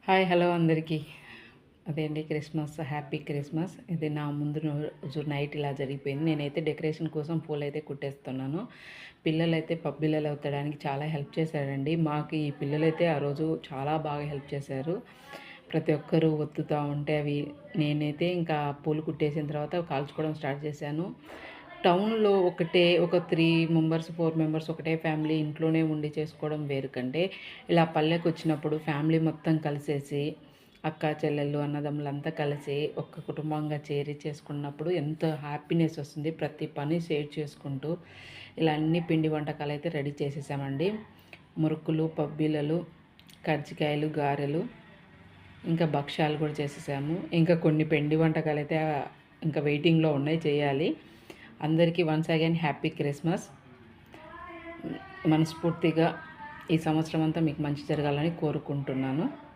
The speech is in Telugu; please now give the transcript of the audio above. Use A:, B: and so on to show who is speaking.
A: హాయ్ హలో అందరికీ. అదేండి క్రిస్మస్, హ్యాపీ క్రిస్మస్. ఇది నా ముందు రోజు నైట్ ఇలా జరిగిపోయింది. నేనైతే డెకరేషన్ కోసం పూలైతే కుట్టేస్తున్నాను. పిల్లలైతే పబ్బిళ్ళలు అవుతడానికి చాలా హెల్ప్ చేశారండి. మాకు ఈ పిల్లలైతే ఆ రోజు చాలా బాగా హెల్ప్ చేశారు. ప్రతి ఒక్కరూ ఒత్తుతూ ఉంటే అవి నేనైతే ఇంకా పూలు కుట్టేసిన తర్వాత కాల్చుకోవడం స్టార్ట్ చేశాను. టౌన్లో ఒక 3 మెంబర్స్ 4 మెంబర్స్ ఒకటే ఫ్యామిలీ ఇంట్లోనే ఉండి చేసుకోవడం వేరు కంటే ఇలా పల్లెకి వచ్చినప్పుడు ఫ్యామిలీ మొత్తం కలిసేసి అక్క చెల్లెళ్ళు అన్నదమ్ములు అంతా కలిసి ఒక్క కుటుంబంగా చేరి చేసుకున్నప్పుడు ఎంతో హ్యాపీనెస్ వస్తుంది. ప్రతి పని షేర్ చేసుకుంటూ ఇలా అన్ని పిండి వంటకాలు అయితే రెడీ చేసేసామండి. మురుకులు, పబ్బీలలు, కజ్జికాయలు, గారెలు, ఇంకా భక్ష్యాలు కూడా చేసేసాము. ఇంకా కొన్ని పిండి వంటకాలు అయితే ఇంకా వెయిటింగ్లో ఉన్నాయి, చేయాలి. అందరికీ వన్స్ అగైన్ హ్యాపీ క్రిస్మస్. మనస్ఫూర్తిగా ఈ సంవత్సరం అంతా మీకు మంచి జరగాలని కోరుకుంటున్నాను.